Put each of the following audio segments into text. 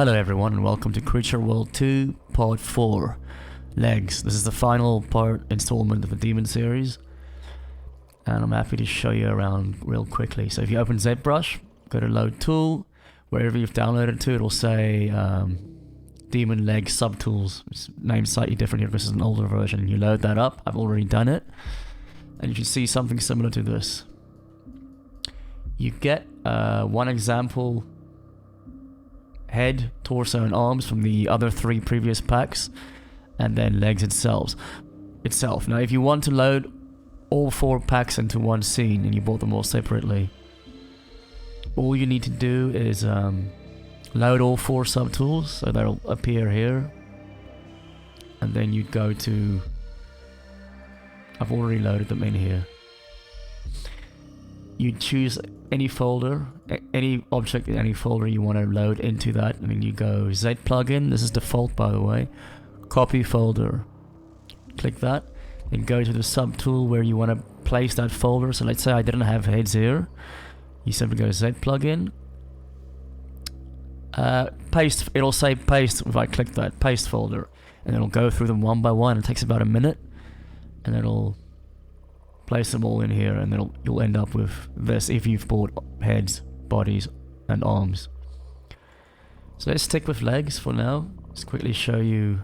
Hello everyone and welcome to Creature World 2 Part 4 Legs. This is the final installment of the Demon series and I'm happy to show you around real quickly. So if you open ZBrush, go to Load Tool, wherever you've downloaded to, it'll say Demon Leg Subtools. It's named slightly different here because it's an older version. You load that up, I've already done it, and you should see something similar to this. You get one example head, torso and arms from the other 3 previous packs, and then legs itself. Now if you want to load all 4 packs into one scene and you bought them all separately, all you need to do is load all 4 subtools, so they'll appear here, and then you'd go to, I've already loaded them in here. You choose any folder, any object in any folder you want to load into that, and then you go Z plugin, this is default by the way, copy folder, click that, and go to the subtool where you want to place that folder. So let's say I didn't have heads here, you simply go Z plugin, paste, it'll say paste if I click that, paste folder, and it'll go through them one by one. It takes about a minute, and it'll place them all in here, and then you'll end up with this if you've bought heads, bodies and arms. So let's stick with legs for now. Let's quickly show you.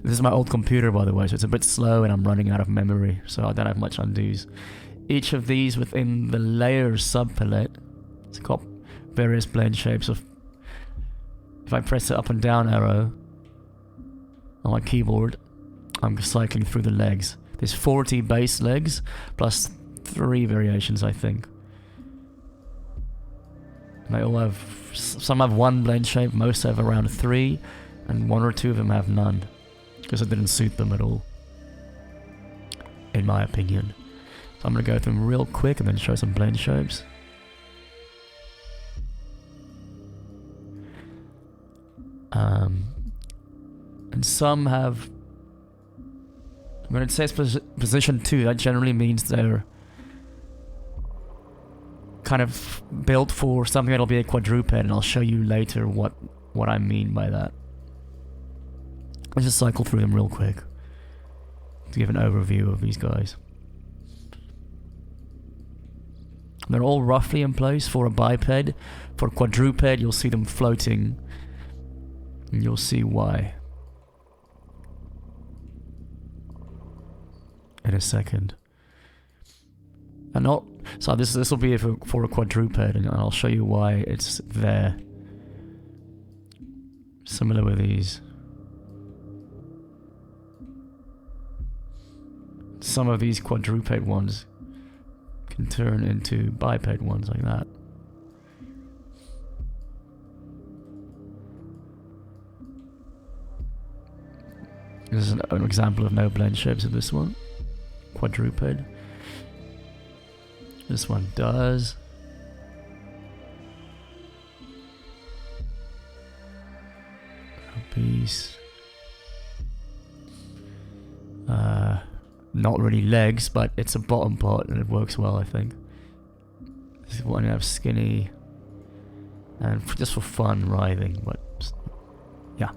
This is my old computer by the way, so it's a bit slow and I'm running out of memory, so I don't have much undos. Each of these within the layers subpalette, it's got various blend shapes of, if I press the up and down arrow on my keyboard, I'm cycling through the legs. There's 40 base legs, plus 3 variations I think. And they all have, some have 1 blend shape, most have around 3, and 1 or 2 of them have none, because it didn't suit them at all, in my opinion. So I'm going to go through them real quick and then show some blend shapes. And some have, when it says position 2, that generally means they're kind of built for something that'll be a quadruped, and I'll show you later what I mean by that. Let's just cycle through them real quick to give an overview of these guys. They're all roughly in place for a biped. For a quadruped, you'll see them floating, and you'll see why in a second. And not, so this will be for a quadruped, and I'll show you why it's there. Similar with these. Some of these quadruped ones can turn into biped ones like that. This is an example of no blend shapes of this one. Quadruped. This one does. Piece. Not really legs, but it's a bottom part and it works well, I think. This one you have skinny and just for fun writhing, but yeah.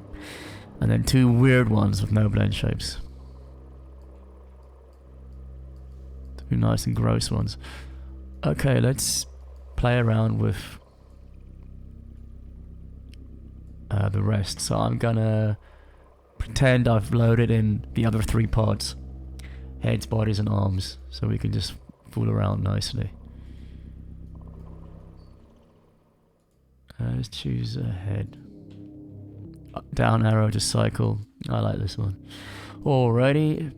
And then 2 weird ones with no blend shapes. 2 nice and gross ones. Okay, let's play around with the rest. So I'm gonna pretend I've loaded in the other 3 parts. Heads, bodies and arms. So we can just fool around nicely. Let's choose a head. Up, down arrow to cycle. I like this one. Alrighty.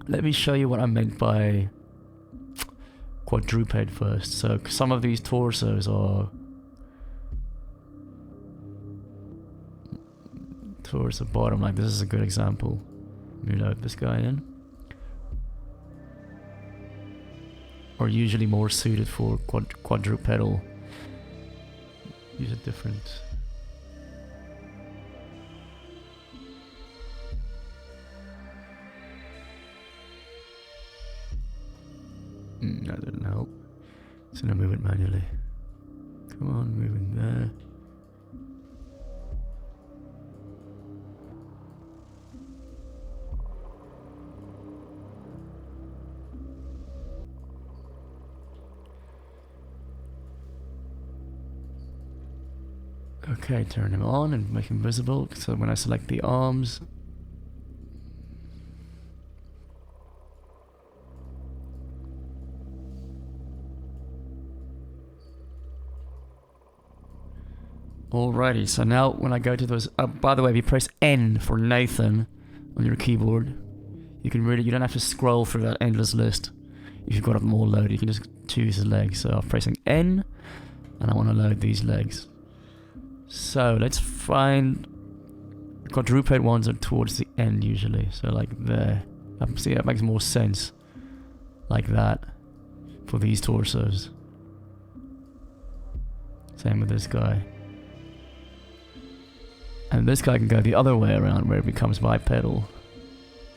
Let me show you what I meant by quadruped first. So some of these torsos are towards the bottom, like this is a good example. Let me load this guy in. Or usually more suited for quadrupedal. Use a different. That didn't help. It's gonna move it manually. Okay, turn him on and make him visible. So when I select the arms, alrighty, so now when I go to those, by the way, if you press N for Nathan on your keyboard, you don't have to scroll through that endless list. If you've got them all loaded, you can just choose the legs. So I'm pressing N, and I want to load these legs. So let's find, quadruped ones are towards the end usually, so like there. See, that makes more sense, like that, for these torsos. Same with this guy. And this guy can go the other way around, where it becomes bipedal.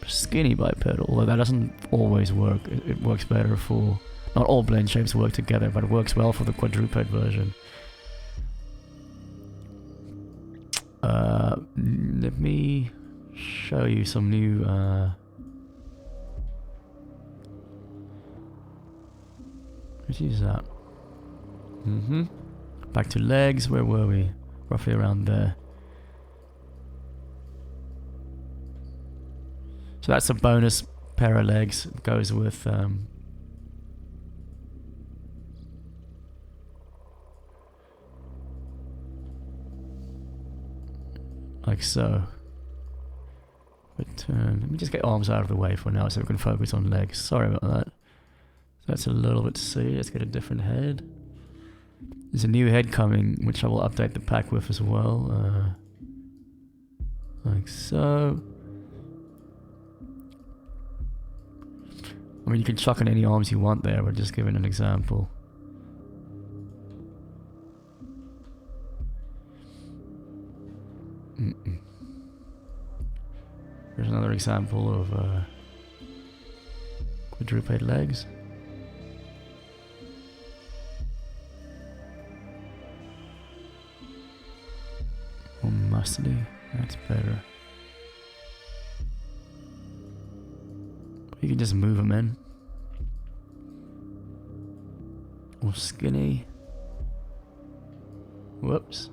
Skinny bipedal, although that doesn't always work. It works better for... Not all blend shapes work together, but it works well for the quadruped version. Let me show you some new... Let's use that. Back to legs, where were we? Roughly around there. So that's a bonus pair of legs. It goes with like so. But let me just get arms out of the way for now so we can focus on legs. Sorry about that. So that's a little bit silly. Let's get a different head. There's a new head coming, which I will update the pack with as well. Like so. I mean, you can chuck in any arms you want there, but just giving an example. Here's another example of quadruped legs. Or muscly, that's better. You can just move them in. Or skinny. Whoops.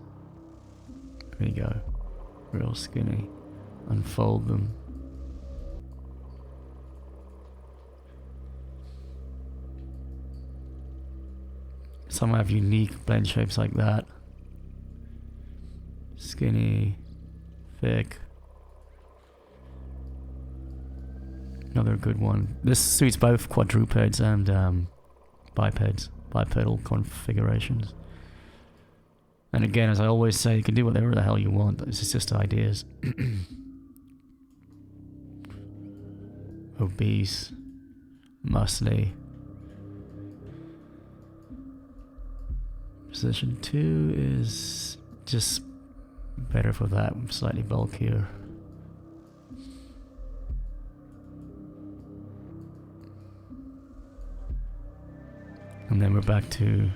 There you go. Real skinny. Unfold them. Some have unique blend shapes like that. Skinny. Thick. Another good one. This suits both quadrupeds and bipeds, bipedal configurations. And again, as I always say, you can do whatever the hell you want. This is just ideas. Obese, muscly. Position 2 is just better for that, slightly bulkier. And then we're back to...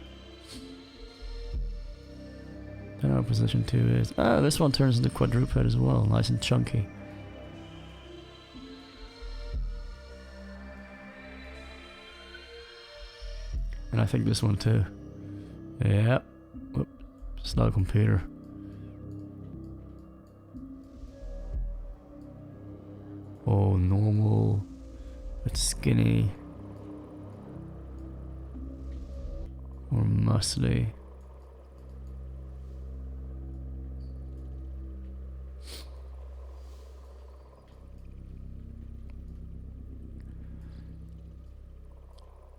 I don't know what position 2 is. Oh, this one turns into quadruped as well. Nice and chunky. And I think this one too. Yep. Whoop. Slow computer. Oh, normal. But skinny. Or muscly.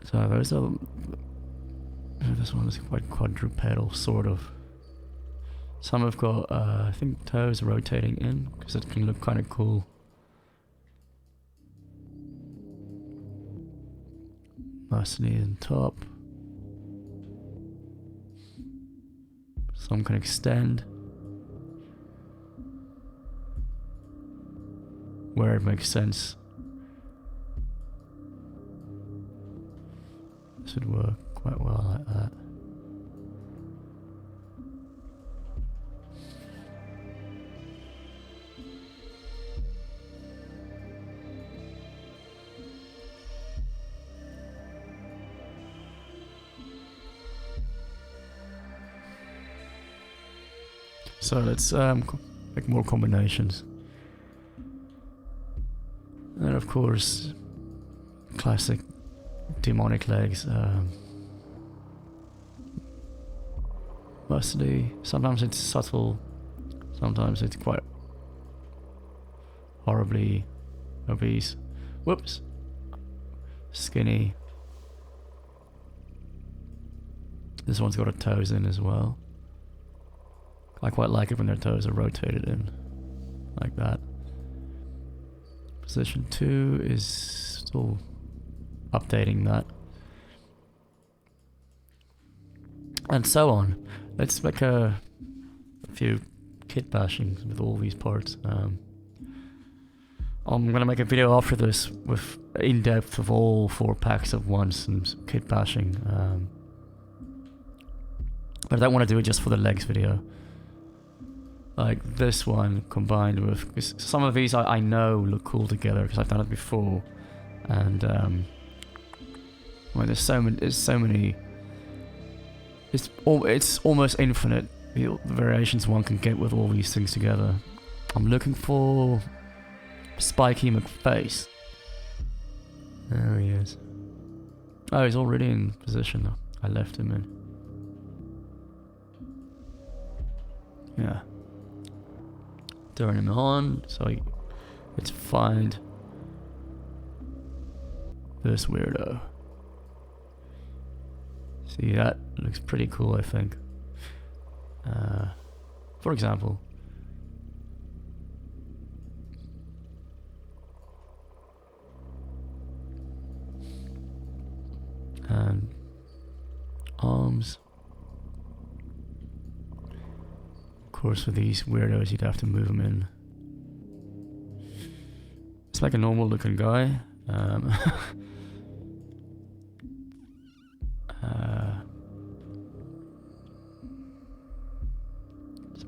So those are... This one is quite quadrupedal, sort of. Some have got, I think, toes rotating in, because it can look kind of cool. Muscly in top. Some can extend where it makes sense. This would work quite well like that. So let's make more combinations. And of course, classic demonic legs. Mostly, sometimes it's subtle, sometimes it's quite horribly obese. Whoops. Skinny. This one's got her toes in as well. I quite like it when their toes are rotated in, like that. Position 2 is still updating that. And so on. Let's make a few kit bashings with all these parts. I'm gonna make a video after this with in-depth of all 4 packs at once and kit bashing. But I don't want to do it just for the legs video. Like this one combined with... 'cause some of these I know look cool together because I've done it before. And well, there's so many... It's almost infinite, the variations one can get with all these things together. I'm looking for... Spiky McFace. There he is. Oh, he's already in position. I left him in. Yeah. Turn him on, so let's find this weirdo. See, that looks pretty cool, I think. For example. And arms. Of course, with these weirdos, you'd have to move them in. It's like a normal looking guy. I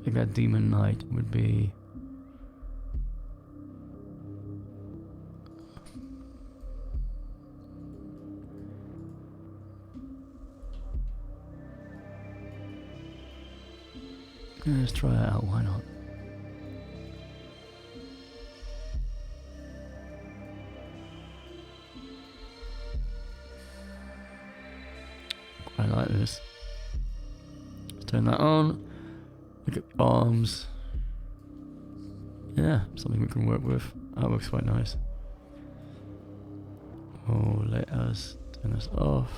think that demon knight would be... Let's try it out, why not? I like this. Let's turn that on. Look at the arms. Yeah, something we can work with. That looks quite nice. Oh, let us turn this off.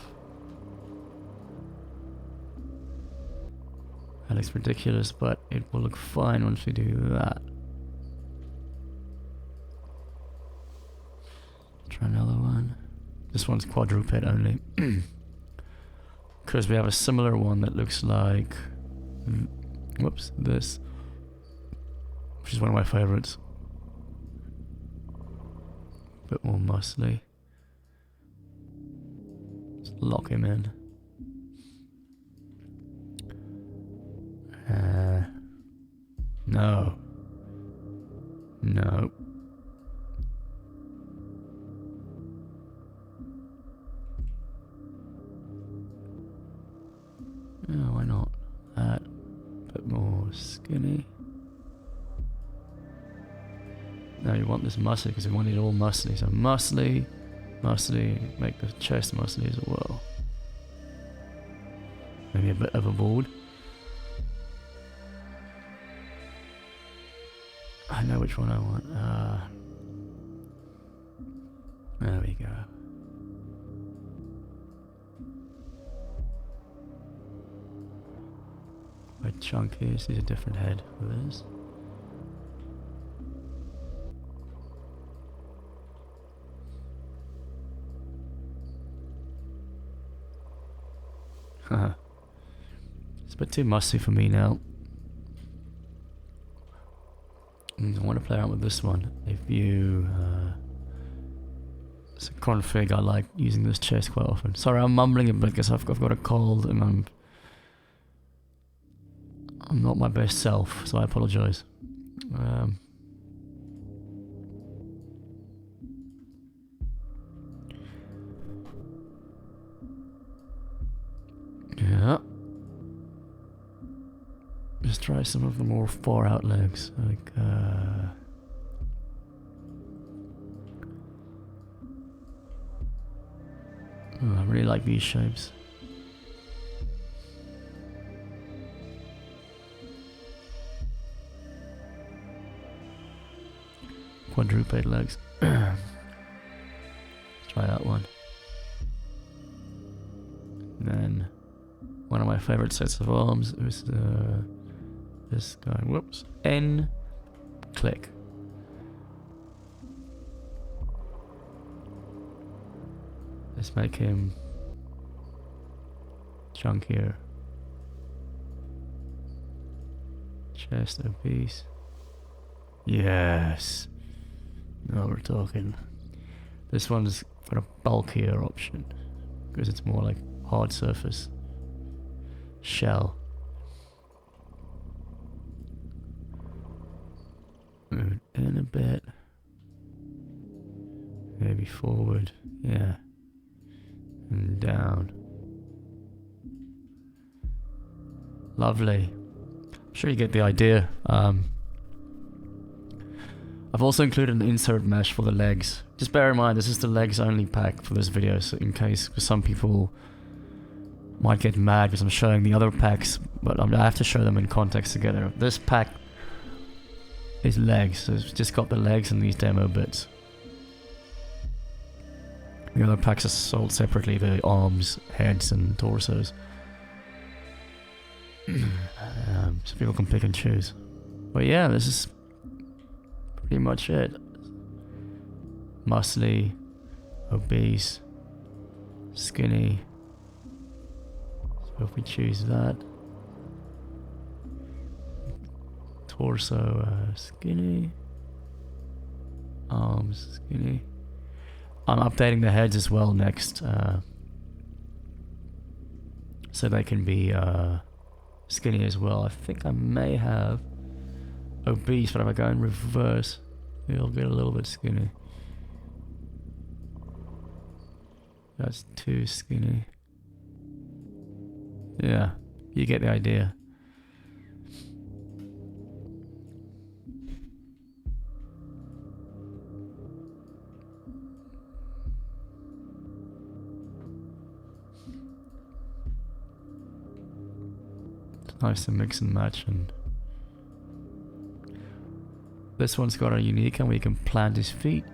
That looks ridiculous, but it will look fine once we do that. Try another one. This one's quadruped only. Because we have a similar one that looks like... Whoops, this. Which is one of my favorites. A bit more muscly. Just lock him in. No. No. Yeah, why not? That. Bit more skinny. Now you want this muscly because we want it all muscly. So muscly, muscly, make the chest muscly as well. Maybe a bit overboard. I know which one I want. There we go. Quite chunky. This is a different head for this. It's a bit too musty for me now. I want to play around with this one. If you... it's a config, I like using this chest quite often. Sorry, I'm mumbling a bit because I've got a cold and I'm not my best self, so I apologise. Yeah. Just try some of the more far out legs, like I really like these shapes. Quadruped legs. Try that one. And then one of my favorite sets of arms is this guy. Whoops. N. Click. Let's make him chunkier. Chest obese. Yes. Now we're talking. This one's got a bulkier option because it's more like hard surface. Shell. Move in a bit. Maybe forward. Yeah. And down. Lovely. I'm sure you get the idea. I've also included an insert mesh for the legs. Just bear in mind, this is the legs only pack for this video, so in case, because some people might get mad because I'm showing the other packs, but I have to show them in context together. This pack is legs, so it's just got the legs and these demo bits. The other packs are sold separately, the arms, heads and torsos. So people can pick and choose. But yeah, this is pretty much it. Muscly, obese, skinny. So if we choose that, torso skinny, arms skinny. I'm updating the heads as well next, so they can be skinny as well. I think I may have obese, but if I go in reverse, it'll get a little bit skinny. That's too skinny. Yeah, you get the idea. It's nice to mix and match, and this one's got a unique and we can plant his feet.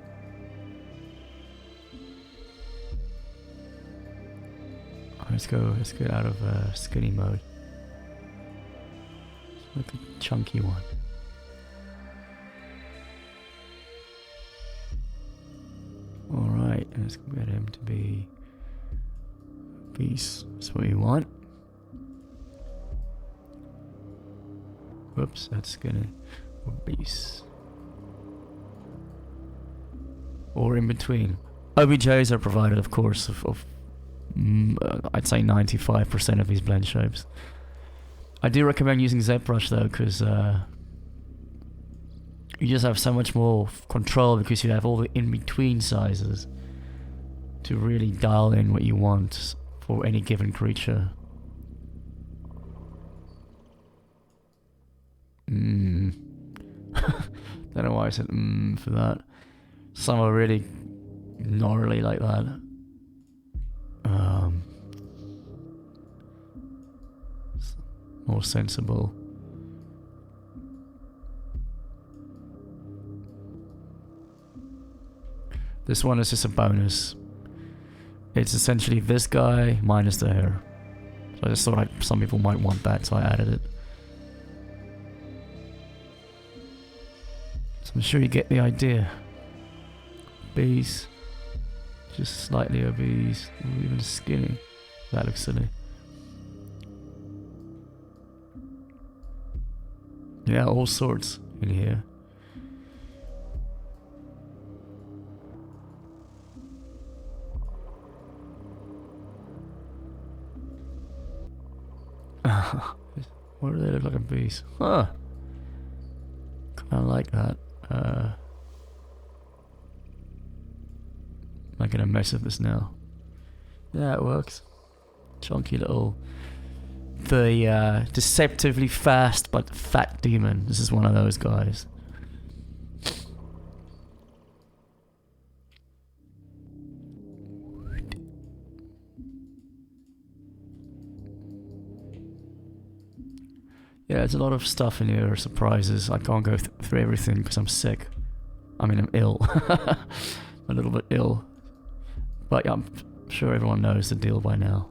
Let's get out of skinny mode. Let's make a chunky one. Alright, let's get him to be obese. That's what we want. Whoops, that's skinny. Obese. Or in between. OBJs are provided, of course, of I'd say 95% of these blend shapes. I do recommend using ZBrush though, because you just have so much more control because you have all the in-between sizes to really dial in what you want for any given creature. Don't know why I said for that. Some are really gnarly like that. More sensible. This one is just a bonus. It's essentially this guy minus the hair. So I just thought some people might want that, so I added it. So I'm sure you get the idea. Obese. Just slightly obese. Or even skinny. That looks silly. Yeah, all sorts in here. Why do they look like a beast? Huh. Kinda like that. Making a mess of this now. Yeah, it works. Chunky little the deceptively fast but fat demon. This is one of those guys. Yeah, there's a lot of stuff in here, surprises. I can't go through everything because I'm sick. I mean, I'm ill. A little bit ill. But yeah, I'm sure everyone knows the deal by now.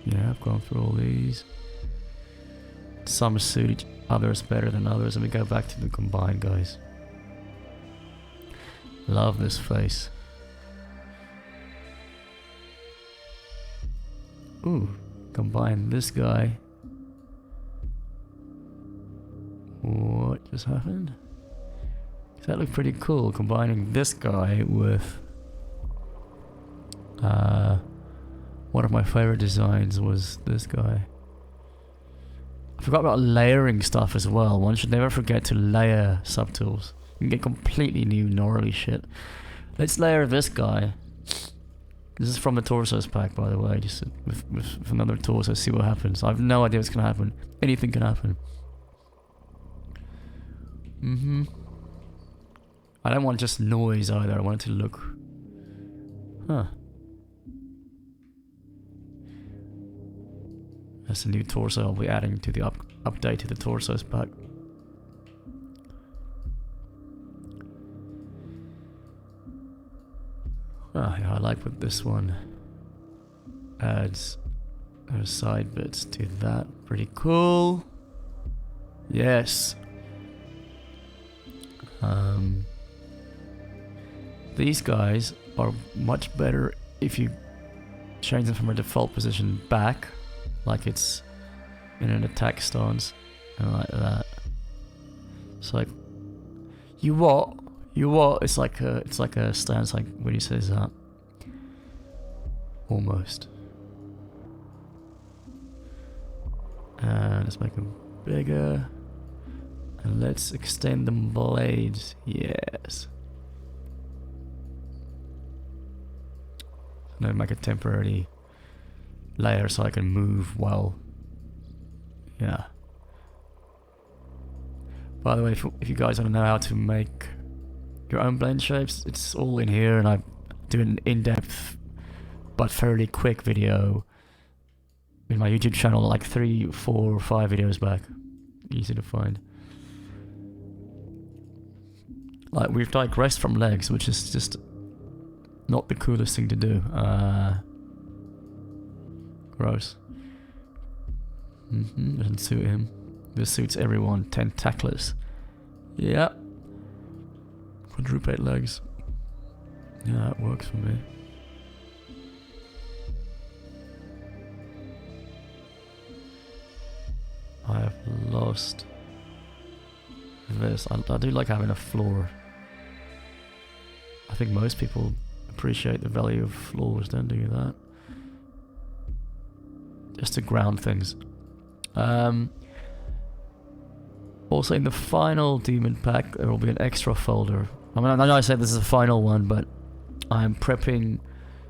Yeah, I've gone through all these. Some suit others better than others. Let me go back to the combine, guys. Love this face. Ooh, combine this guy. What just happened? That looked pretty cool, combining this guy with one of my favorite designs was this guy. I forgot about layering stuff as well. One should never forget to layer subtools. You can get completely new gnarly shit. Let's layer this guy. This is from the torsos pack, by the way, just with another torso, see what happens. I have no idea what's gonna happen. Anything can happen. I don't want just noise either, I want it to look... Huh. That's a new torso I'll be adding to the update to the torsos pack. Ah, yeah, I like what this one adds side bits to that. Pretty cool. Yes. These guys are much better if you change them from a default position back, like it's in an attack stance, and like that. It's like, you what? You what? It's like a stance, like when he says that. Almost. And let's make them bigger. And let's extend the blades. Yes. And then make a temporary layer so I can move while. Yeah. By the way, if you guys want to know how to make your own blend shapes, it's all in here, and I do an in-depth but fairly quick video in my YouTube channel, like 3, 4, 5 videos back. Easy to find. Like, we've digressed from legs, which is just not the coolest thing to do. Gross. Doesn't suit him. This suits everyone. Tentaclers. Yep. Quadruped legs. Yeah, that works for me. I have lost this. I do like having a floor. I think most people appreciate the value of floors, don't do that? Just to ground things. Also, in the final demon pack, there will be an extra folder. I mean, I know I said this is the final one, but I'm prepping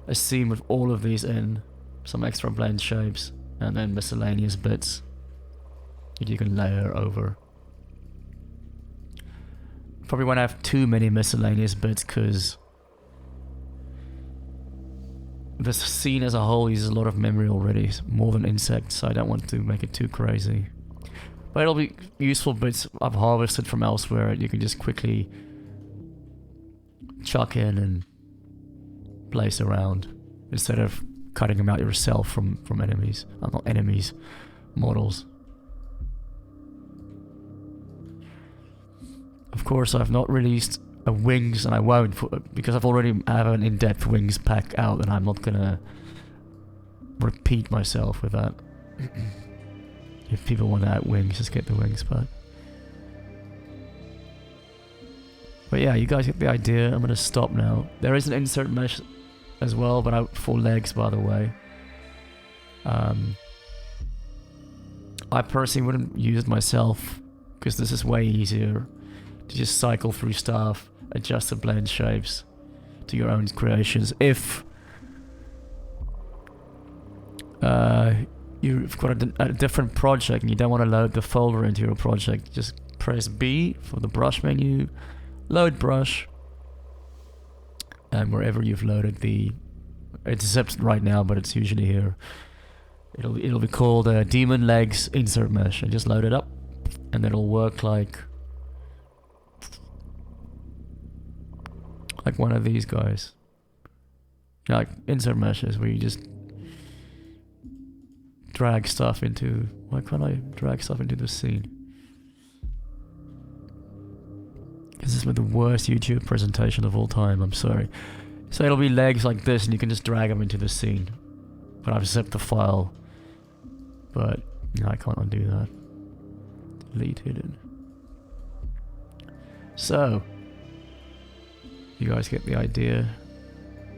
a scene with all of these in, some extra blend shapes, and then miscellaneous bits that you can layer over. Probably won't have too many miscellaneous bits, because this scene as a whole uses a lot of memory already, more than insects, so I don't want to make it too crazy. But it'll be useful bits I've harvested from elsewhere, you can just quickly chuck in and place around, instead of cutting them out yourself from enemies. Not enemies, models. Of course, I've not released a wings, and I won't, because I've already have an in-depth wings pack out, and I'm not gonna repeat myself with that. If people want to add wings, just get the wings pack. But yeah, you guys get the idea. I'm gonna stop now. There is an insert mesh as well, but for legs, by the way. I personally wouldn't use it myself, because this is way easier to just cycle through stuff, adjust the blend shapes, to your own creations. If you've got a different project and you don't want to load the folder into your project, just press B for the brush menu, load brush, and wherever you've loaded it's zipped right now, but it's usually here. It'll be called Demon Legs Insert Mesh, and just load it up, and it'll work like one of these guys. You know, like insert meshes where you just drag stuff into. Why can't I drag stuff into the scene? This is the worst YouTube presentation of all time, I'm sorry. So it'll be legs like this and you can just drag them into the scene. But I've zipped the file. But, you know, I can't undo that. Deleted it. So, you guys get the idea.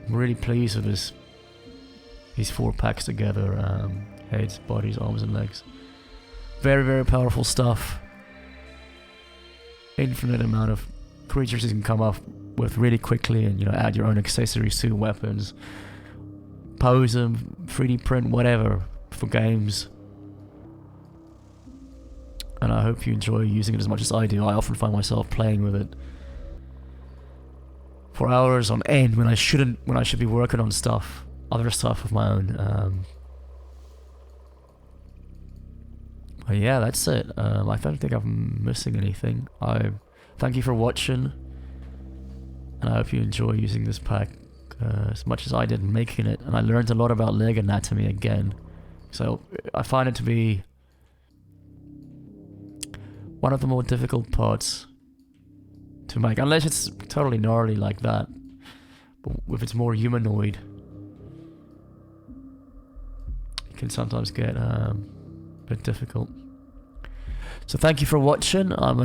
I'm really pleased with these 4 packs together. Heads, bodies, arms and legs. Very, very powerful stuff. Infinite amount of creatures you can come up with really quickly, and, you know, add your own accessories to weapons. Pose them, 3D print, whatever, for games. And I hope you enjoy using it as much as I do. I often find myself playing with it for hours on end when I should be working on other stuff of my own. But yeah, that's it. I don't think I'm missing anything. I thank you for watching, and I hope you enjoy using this pack as much as I did making it. And I learned a lot about leg anatomy again. So I find it to be one of the more difficult parts to make, unless it's totally gnarly like that. But if it's more humanoid, it can sometimes get a bit difficult. So thank you for watching. I'm